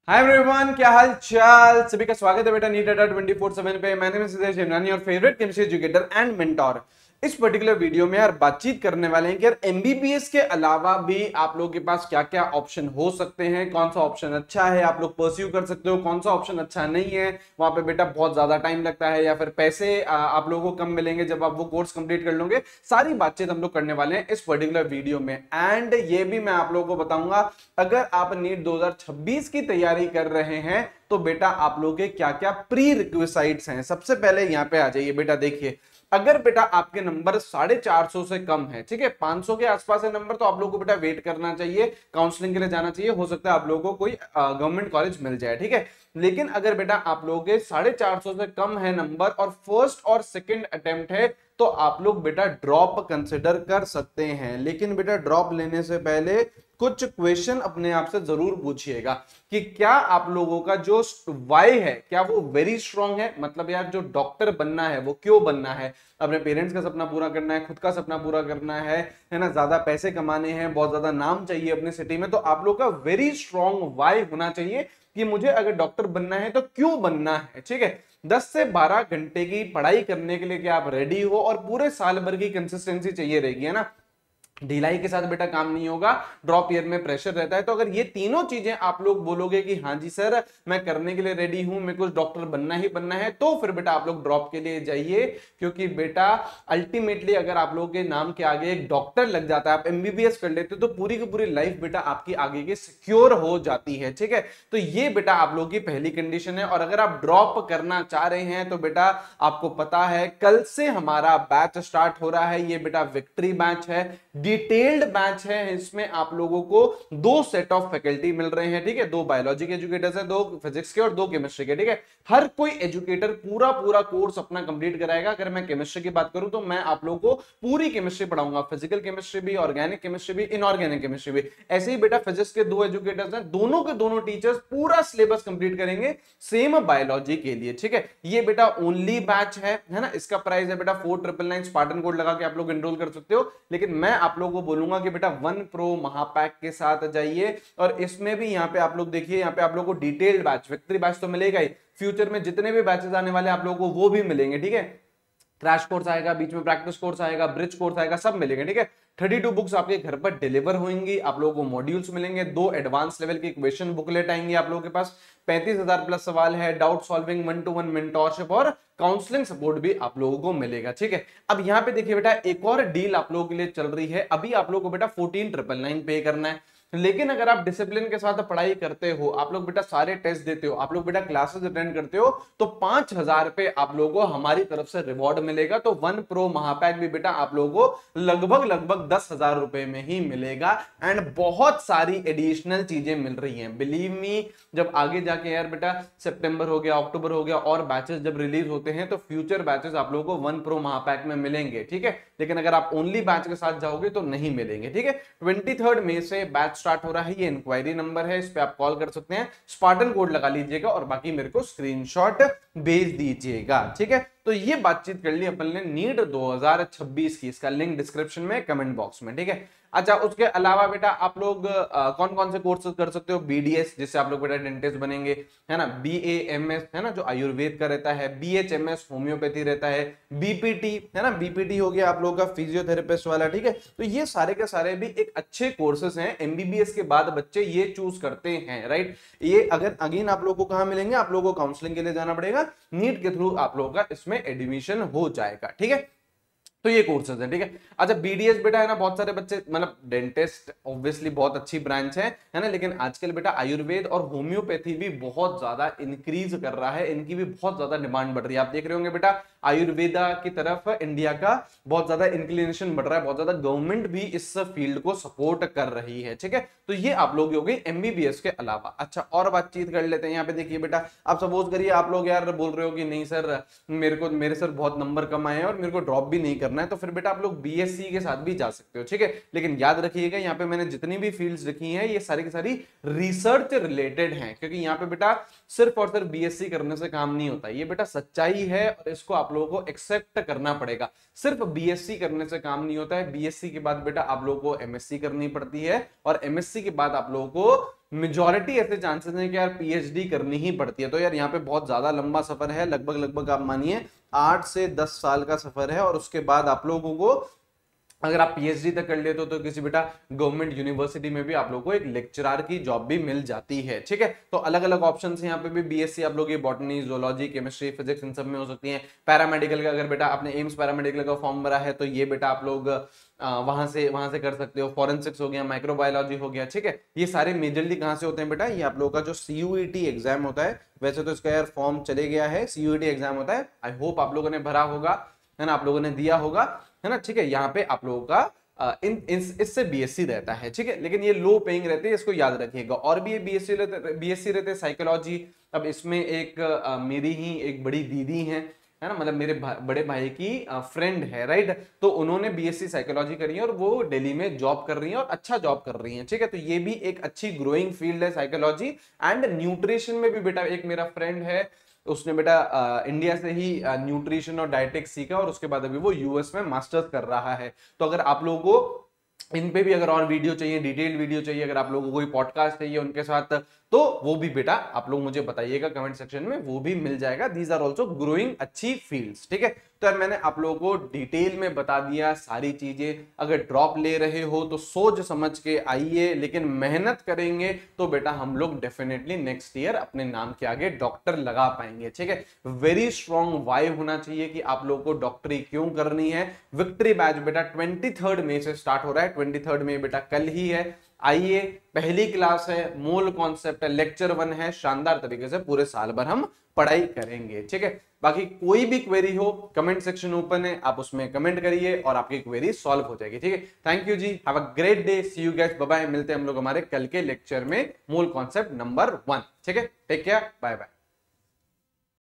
Hi everyone, क्या हाल चाल। सभी का स्वागत है बेटा नीट अड्डा 24/7 पे। मैंने सिद्धेश हिमनानी और favourite chemistry educator and mentor. इस पर्टिकुलर वीडियो में यार बातचीत करने वाले हैं कि यार एमबीबीएस के अलावा भी आप लोगों के पास क्या क्या ऑप्शन हो सकते हैं, कौन सा ऑप्शन अच्छा है आप लोग परस्यू कर सकते हो, कौन सा ऑप्शन अच्छा नहीं है, वहां पे बेटा बहुत ज्यादा टाइम लगता है या फिर पैसे आप लोगों को कम मिलेंगे जब आप वो कोर्स कंप्लीट कर लोगे। सारी बातचीत हम लोग करने वाले हैं इस पर्टिकुलर वीडियो में। एंड ये भी मैं आप लोगों को बताऊंगा, अगर आप नीट 2026 की तैयारी कर रहे हैं तो बेटा आप लोगों के क्या क्या प्री रिक्विसाइट्स हैं। सबसे पहले यहां पे आ जाइए बेटा, देखिए अगर बेटा आपके नंबर 450 से कम है, ठीक है, 500 के आसपास है नंबर, तो आप लोगों को बेटा वेट करना चाहिए, काउंसलिंग के लिए जाना चाहिए। हो सकता है आप लोगों को कोई गवर्नमेंट कॉलेज मिल जाए, ठीक है। लेकिन अगर बेटा आप लोगों के 450 से कम है नंबर और फर्स्ट और सेकंड अटेम्प्ट है तो आप लोग बेटा ड्रॉप कंसिडर कर सकते हैं। लेकिन बेटा ड्रॉप लेने से पहले कुछ क्वेश्चन अपने आप से जरूर पूछिएगा कि क्या आप लोगों का जो वाई है क्या वो वेरी स्ट्रांग है। मतलब यार जो डॉक्टर बनना है वो क्यों बनना है, अपने पेरेंट्स का सपना पूरा करना है, खुद का सपना पूरा करना है ना, ज्यादा पैसे कमाने हैं, बहुत ज्यादा नाम चाहिए अपने सिटी में, तो आप लोग का वेरी स्ट्रांग वाई होना चाहिए कि मुझे अगर डॉक्टर बनना है तो क्यों बनना है, ठीक है। 10 से 12 घंटे की पढ़ाई करने के लिए क्या आप रेडी हो, और पूरे साल भर की कंसिस्टेंसी चाहिए रहेगी, है ना। ढिलाई के साथ बेटा काम नहीं होगा, ड्रॉप ईयर में प्रेशर रहता है। तो अगर ये तीनों चीजें आप लोग बोलोगे कि हाँ जी सर मैं करने के लिए रेडी हूं, मेरे को डॉक्टर बनना ही बनना है, तो फिर बेटा आप लोग ड्रॉप के लिए जाइए। क्योंकि बेटा अल्टीमेटली अगर आप लोगों के नाम के आगे एक डॉक्टर लग जाता है, आप एमबीबीएस कर लेते हो, तो पूरी की पूरी लाइफ बेटा आपकी आगे की सिक्योर हो जाती है, ठीक है। तो ये बेटा आप लोगों की पहली कंडीशन है। और अगर आप ड्रॉप करना चाह रहे हैं तो बेटा आपको पता है कल से हमारा बैच स्टार्ट हो रहा है। ये बेटा विक्ट्री बैच है, डिटेल्ड बैच है। इसमें आप लोगों को दो सेट ऑफ फैकल्टी मिल रहे हैं, ठीक है, दो बायोलॉजी के एजुकेटर्स हैं, दो फिजिक्स के और दो केमिस्ट्री के, ठीक है। हर कोई एजुकेटर पूरा पूरा कोर्स अपना कंप्लीट कराएगा। अगर मैं केमिस्ट्री की बात करूं तो मैं आप लोगों को पूरी केमिस्ट्री पढ़ाऊंगा, फिजिकल केमिस्ट्री भी, ऑर्गेनिक केमिस्ट्री भी, इनऑर्गेनिक केमिस्ट्री भी। ऐसे ही बेटा फिजिक्स के दो एजुकेटर्स हैं, दोनों के दोनों टीचर्स पूरा सिलेबस कंप्लीट करेंगे सेम बायोलॉजी के लिए, ठीक है। ये बेटा ओनली बैच है ना। इसका प्राइस है बेटा 4999, स्पार्टन कोड लगा के आप लोग एनरोल कर सकते हो। लेकिन मैं आप लोगों को बोलूंगा कि बेटा 1 प्रो महापैक के साथ जाइए। और इसमें भी यहाँ पे आप लोग देखिए, यहाँ पे आप लोग को डिटेल्ड बैच, विक्ट्री बैच तो मिलेगा ही, फ्यूचर में जितने भी बैचेस आने वाले आप लोगों को वो भी मिलेंगे, ठीक है। क्रैश कोर्स आएगा, बीच में प्रैक्टिस कोर्स आएगा, ब्रिज कोर्स आएगा, सब मिलेंगे, ठीक है। 32 बुक्स आपके घर पर डिलीवर होंगी, आप लोगों को मॉड्यूल्स मिलेंगे, दो एडवांस लेवल की क्वेश्चन बुकलेट आएंगे आप लोगों के पास, 35,000 प्लस सवाल है, डाउट सॉल्विंग, 1-to-1 मेंटोरशिप और काउंसलिंग सपोर्ट भी आप लोगों को मिलेगा, ठीक है। अब यहाँ पे देखिए बेटा एक और डील आप लोगों के लिए चल रही है। अभी आप लोगों को बेटा 14,999 पे करना है। लेकिन अगर आप डिसिप्लिन के साथ पढ़ाई करते हो, आप लोग बेटा सारे टेस्ट देते हो, आप लोग बेटा क्लासेस अटेंड करते हो, तो 5,000 पे आप लोगों को हमारी तरफ से रिवॉर्ड मिलेगा। तो 1 प्रो महापैक भी बेटा आप लोगों को लगभग लगभग 10,000 रुपए में ही मिलेगा। एंड बहुत सारी एडिशनल चीजें मिल रही हैं, बिलीव मी। जब आगे जाके यार बेटा सितंबर हो गया, अक्टूबर हो गया, और बैचेस जब रिलीज होते हैं तो फ्यूचर बैचेस आप लोगों को 1 प्रो महापैक में मिलेंगे, ठीक है। लेकिन अगर आप ओनली बैच के साथ जाओगे तो नहीं मिलेंगे, ठीक है। 23 मई से बैच स्टार्ट हो रहा है। ये इंक्वायरी नंबर है, इस पे आप कॉल कर सकते हैं, स्पार्टन कोड लगा लीजिएगा और बाकी मेरे को स्क्रीनशॉट भेज दीजिएगा, ठीक है। तो ये बातचीत कर ली अपन ने नीट 2026 की, इसका लिंक डिस्क्रिप्शन में कमेंट बॉक्स में, ठीक है। अच्छा, उसके अलावा बेटा आप लोग कौन कौन से कोर्सेज कर सकते हो। बीडीएस, जिससे आप लोग बेटा डेंटिस्ट बनेंगे, है ना। बीएएमएस, है ना, जो आयुर्वेद का रहता है। बीएचएमएस होम्योपैथी रहता है। बीपीटी, है ना, बीपीटी हो गया आप लोगों का फिजियोथेरेपिस्ट वाला, ठीक है। तो ये सारे के सारे भी एक अच्छे कोर्सेज हैं, एमबीबीएस के बाद बच्चे ये चूज करते हैं, राइट। ये अगर अगेन आप लोगों को कहां मिलेंगे, आप लोगों को काउंसलिंग के लिए जाना पड़ेगा, नीट के थ्रू आप लोगों का इसमें एडमिशन हो जाएगा, ठीक है। तो ये कोर्सेज है, ठीक है। अच्छा, बीडीएस बेटा है ना, बहुत सारे बच्चे, मतलब डेंटिस्ट ऑब्वियसली बहुत अच्छी ब्रांच है ना, लेकिन आजकल बेटा आयुर्वेद और होम्योपैथी भी बहुत ज्यादा इंक्रीज कर रहा है, इनकी भी बहुत ज्यादा डिमांड बढ़ रही है। आप देख रहे होंगे बेटा आयुर्वेदा की तरफ इंडिया का बहुत ज्यादा इंक्लिनेशन बढ़ रहा है, बहुत ज्यादा गवर्नमेंट भी इस फील्ड को सपोर्ट कर रही है, ठीक है। तो ये आप लोग हो गई एमबीबीएस के अलावा। अच्छा, और बातचीत कर लेते हैं। यहाँ पे देखिए बेटा, आप सपोज करिए आप लोग यार बोल रहे हो कि नहीं सर मेरे सर बहुत नंबर कम आए हैं और मेरे को ड्रॉप भी नहीं करना है, तो फिर बेटा आप लोग बीएससी के साथ भी जा सकते हो, ठीक है। लेकिन याद रखिएगा यहाँ पे मैंने जितनी भी फील्ड्स रखी हैं ये सारी की सारी रिसर्च रिलेटेड हैं, क्योंकि यहाँ पे बेटा सिर्फ और सिर्फ बीएससी करने से काम नहीं होता। ये बेटा सच्चाई है और इसको आप लोगों को एक्सेप्ट करना पड़ेगा। सिर्फ बीएससी करने से काम नहीं होता है। बीएससी के बाद बेटा आप लोगों को एमएससी करनी पड़ती है और एमएससी के बाद आप लोगों को मेजॉरिटी ऐसे चांसेस हैं कि यार पीएचडी करनी ही पड़ती है। तो यार यहाँ पे बहुत ज्यादा लंबा सफर है, लगभग आप मानिए 8 से 10 साल का सफर है। और उसके बाद आप लोगों को अगर आप पीएचडी तक कर लेते हो तो किसी बेटा गवर्नमेंट यूनिवर्सिटी में भी आप लोगों को एक लेक्चरर की जॉब भी मिल जाती है। ठीक है, तो अलग अलग ऑप्शन है यहाँ पे भी। बीएससी आप लोग ये botany, zoology, chemistry, physics in सब में हो सकती है। पैरामेडिकल का अगर बेटा आपने एम्स पैरामेडिकल का फॉर्म भरा है तो ये बेटा आप लोग वहां से कर सकते हो। फॉरेंसिक्स हो गया, माइक्रोबायोलॉजी हो गया। ठीक है, ये सारे मेजरली कहाँ से होते हैं बेटा, ये आप लोगों का जो सीयूईटी एग्जाम होता है। वैसे तो इसका यार फॉर्म चले गया है, सीयूईटी एग्जाम होता है। आई होप आप लोगों ने भरा होगा, है ना, आप लोगों ने दिया होगा, है ना। ठीक है, यहाँ पे आप लोगों का इससे बीएससी रहता है। ठीक है, लेकिन ये लो पेइंग रहते हैं, इसको याद रखिएगा। और भी ये बीएससी रहते हैं साइकोलॉजी। अब इसमें एक मेरी ही एक बड़ी दीदी है ना, मतलब मेरे बड़े भाई की फ्रेंड है, राइट। तो उन्होंने बीएससी साइकोलॉजी करी है और वो दिल्ली में जॉब कर रही है और अच्छा जॉब कर रही है। ठीक है, तो ये भी एक अच्छी ग्रोइंग फील्ड है साइकोलॉजी। एंड न्यूट्रिशन में भी बेटा एक मेरा फ्रेंड है, उसने बेटा इंडिया से ही न्यूट्रिशन और डाइटिक्स सीखा और उसके बाद अभी वो यूएस में मास्टर्स कर रहा है। तो अगर आप लोगों को इन पे भी अगर और वीडियो चाहिए, डिटेल वीडियो चाहिए, अगर आप लोगों को कोई पॉडकास्ट चाहिए उनके साथ, तो वो भी बेटा आप लोग मुझे बताइएगा कमेंट सेक्शन में, वो भी मिल जाएगा। दीज आर ऑल्सो ग्रोइंग अच्छी फील्ड्स। ठीक है, तो यार मैंने आप लोगों को डिटेल में बता दिया सारी चीजें। अगर ड्रॉप ले रहे हो तो सोच समझ के आइए, लेकिन मेहनत करेंगे तो बेटा हम लोग डेफिनेटली नेक्स्ट ईयर अपने नाम के आगे डॉक्टर लगा पाएंगे। ठीक है, वेरी स्ट्रॉन्ग वाई होना चाहिए कि आप लोगों को डॉक्टरी क्यों करनी है। विक्ट्री बैच बेटा 23 मई से स्टार्ट हो रहा है। 23 मई बेटा कल ही है। आइए, पहली क्लास है, मूल कॉन्सेप्ट है, लेक्चर 1 है। शानदार तरीके से पूरे साल भर हम पढ़ाई करेंगे। ठीक है, बाकी कोई भी क्वेरी हो कमेंट सेक्शन ओपन है, आप उसमें कमेंट करिए और आपकी क्वेरी सॉल्व हो जाएगी। ठीक है, थैंक यू जी, have a great day, see you guys, bye bye. मिलते हैं हम लोग हमारे कल के लेक्चर में, मूल कॉन्सेप्ट नंबर 1। ठीक है, टेक केयर, बाय बाय।